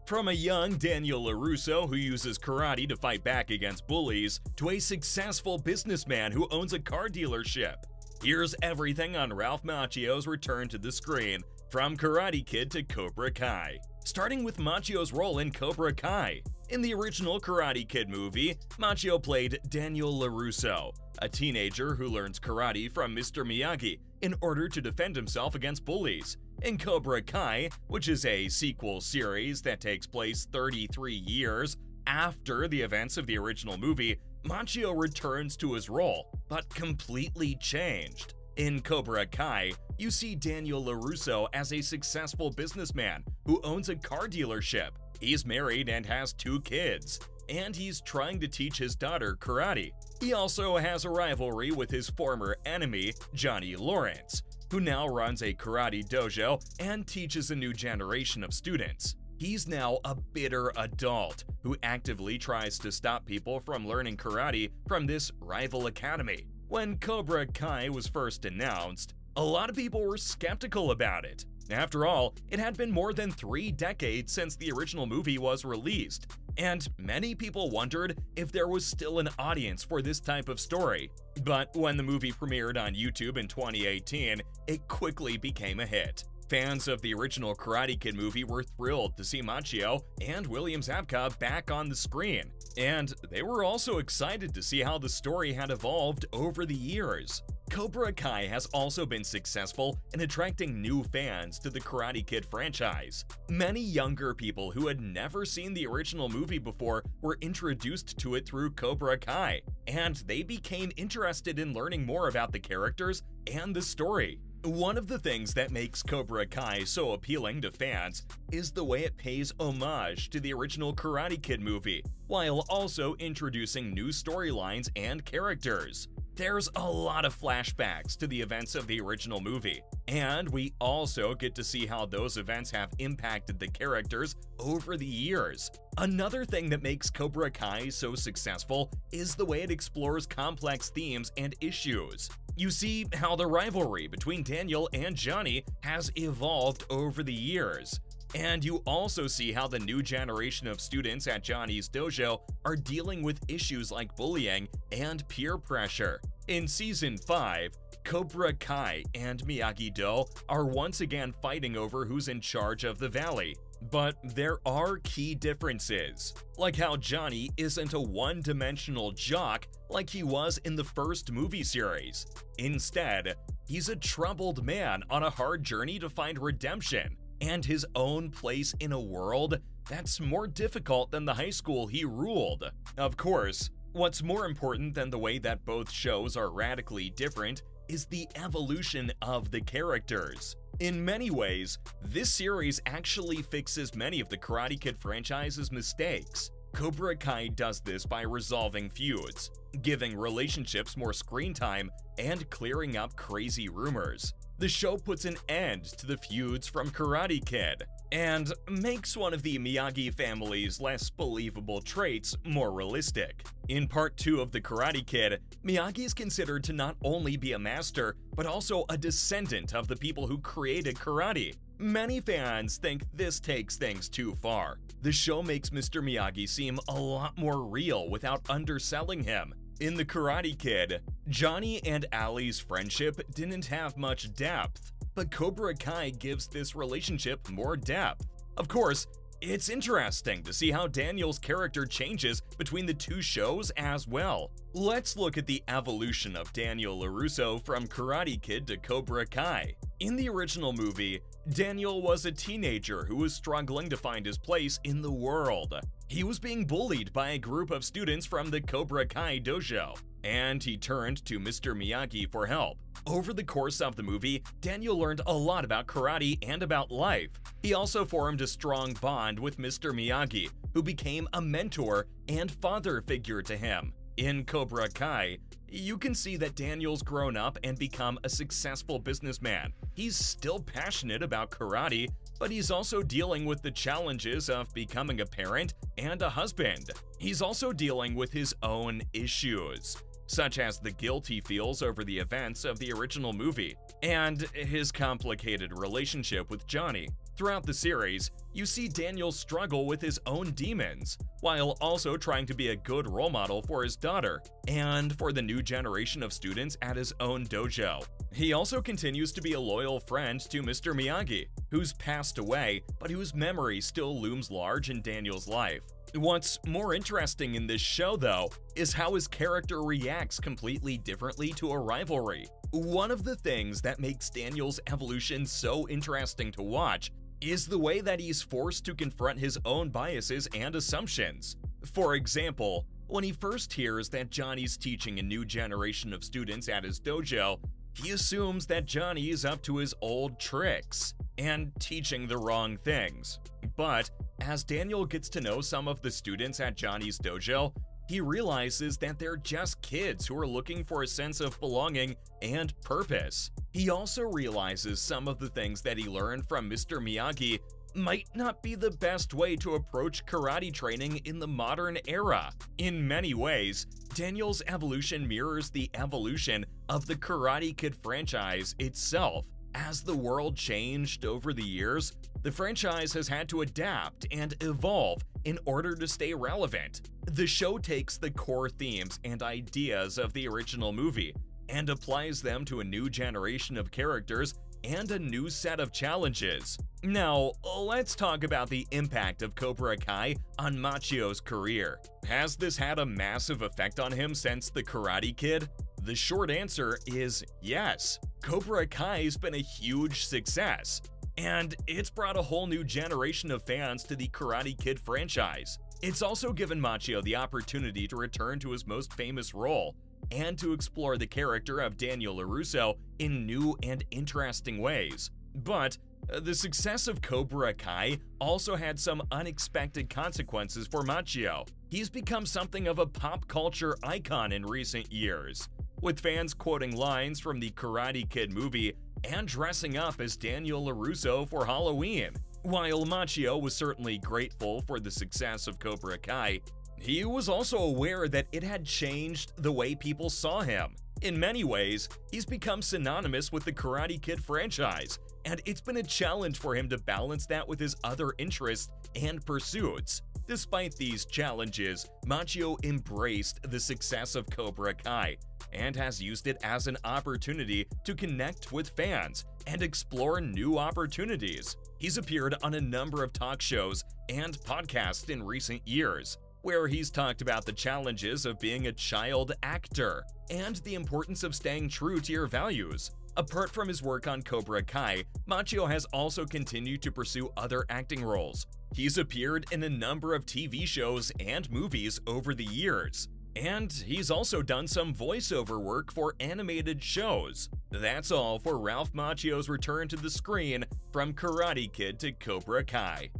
From a young Daniel LaRusso who uses karate to fight back against bullies, to a successful businessman who owns a car dealership. Here's everything on Ralph Macchio's return to the screen, from Karate Kid to Cobra Kai. Starting with Macchio's role in Cobra Kai. In the original Karate Kid movie, Macchio played Daniel LaRusso, a teenager who learns karate from Mr. Miyagi in order to defend himself against bullies. In Cobra Kai, which is a sequel series that takes place 33 years after the events of the original movie, Macchio returns to his role, but completely changed. In Cobra Kai, you see Daniel LaRusso as a successful businessman who owns a car dealership. He's married and has 2 kids, and he's trying to teach his daughter karate. He also has a rivalry with his former enemy, Johnny Lawrence, who now runs a karate dojo and teaches a new generation of students. He's now a bitter adult who actively tries to stop people from learning karate from this rival academy. When Cobra Kai was first announced, a lot of people were skeptical about it. After all, it had been more than 3 decades since the original movie was released, and many people wondered if there was still an audience for this type of story. But when the movie premiered on YouTube in 2018, it quickly became a hit. Fans of the original Karate Kid movie were thrilled to see Macchio and William Zabka back on the screen, and they were also excited to see how the story had evolved over the years. Cobra Kai has also been successful in attracting new fans to the Karate Kid franchise. Many younger people who had never seen the original movie before were introduced to it through Cobra Kai, and they became interested in learning more about the characters and the story. One of the things that makes Cobra Kai so appealing to fans is the way it pays homage to the original Karate Kid movie, while also introducing new storylines and characters. There's a lot of flashbacks to the events of the original movie, and we also get to see how those events have impacted the characters over the years. Another thing that makes Cobra Kai so successful is the way it explores complex themes and issues. You see how the rivalry between Daniel and Johnny has evolved over the years. And you also see how the new generation of students at Johnny's dojo are dealing with issues like bullying and peer pressure. In Season 5, Cobra Kai and Miyagi-Do are once again fighting over who's in charge of the valley. But there are key differences, like how Johnny isn't a one-dimensional jock like he was in the first movie series. Instead, he's a troubled man on a hard journey to find redemption and his own place in a world that's more difficult than the high school he ruled. Of course, what's more important than the way that both shows are radically different is the evolution of the characters. In many ways, this series actually fixes many of the Karate Kid franchise's mistakes. Cobra Kai does this by resolving feuds, giving relationships more screen time, and clearing up crazy rumors. The show puts an end to the feuds from Karate Kid, and makes one of the Miyagi family's less believable traits more realistic. In Part 2 of the Karate Kid, Miyagi is considered to not only be a master, but also a descendant of the people who created karate. Many fans think this takes things too far. The show makes Mr. Miyagi seem a lot more real without underselling him. In the Karate Kid, Johnny and Ali's friendship didn't have much depth, but Cobra Kai gives this relationship more depth. Of course, it's interesting to see how Daniel's character changes between the 2 shows as well. Let's look at the evolution of Daniel LaRusso from Karate Kid to Cobra Kai. In the original movie, Daniel was a teenager who was struggling to find his place in the world. He was being bullied by a group of students from the Cobra Kai dojo, and he turned to Mr. Miyagi for help. Over the course of the movie, Daniel learned a lot about karate and about life. He also formed a strong bond with Mr. Miyagi, who became a mentor and father figure to him. In Cobra Kai, you can see that Daniel's grown up and become a successful businessman. He's still passionate about karate, but he's also dealing with the challenges of becoming a parent and a husband. He's also dealing with his own issues, such as the guilt he feels over the events of the original movie, and his complicated relationship with Johnny. Throughout the series, you see Daniel struggle with his own demons, while also trying to be a good role model for his daughter and for the new generation of students at his own dojo. He also continues to be a loyal friend to Mr. Miyagi, who's passed away but whose memory still looms large in Daniel's life. What's more interesting in this show, though, is how his character reacts completely differently to a rivalry. One of the things that makes Daniel's evolution so interesting to watch is the way that he's forced to confront his own biases and assumptions. For example, when he first hears that Johnny's teaching a new generation of students at his dojo, he assumes that Johnny is up to his old tricks and teaching the wrong things. But as Daniel gets to know some of the students at Johnny's dojo, he realizes that they're just kids who are looking for a sense of belonging and purpose. He also realizes some of the things that he learned from Mr. Miyagi might not be the best way to approach karate training in the modern era. In many ways, Daniel's evolution mirrors the evolution of the Karate Kid franchise itself. As the world changed over the years, the franchise has had to adapt and evolve in order to stay relevant. The show takes the core themes and ideas of the original movie and applies them to a new generation of characters and a new set of challenges. Now, let's talk about the impact of Cobra Kai on Macchio's career. Has this had a massive effect on him since The Karate Kid? The short answer is yes. Cobra Kai's been a huge success, and it's brought a whole new generation of fans to the Karate Kid franchise. It's also given Macchio the opportunity to return to his most famous role and to explore the character of Daniel LaRusso in new and interesting ways. But the success of Cobra Kai also had some unexpected consequences for Macchio. He's become something of a pop culture icon in recent years, with fans quoting lines from the Karate Kid movie and dressing up as Daniel LaRusso for Halloween. While Macchio was certainly grateful for the success of Cobra Kai, he was also aware that it had changed the way people saw him. In many ways, he's become synonymous with the Karate Kid franchise, and it's been a challenge for him to balance that with his other interests and pursuits. Despite these challenges, Macchio embraced the success of Cobra Kai and has used it as an opportunity to connect with fans and explore new opportunities. He's appeared on a number of talk shows and podcasts in recent years, where he's talked about the challenges of being a child actor and the importance of staying true to your values. Apart from his work on Cobra Kai, Macchio has also continued to pursue other acting roles. He's appeared in a number of TV shows and movies over the years, and he's also done some voiceover work for animated shows. That's all for Ralph Macchio's return to the screen from Karate Kid to Cobra Kai.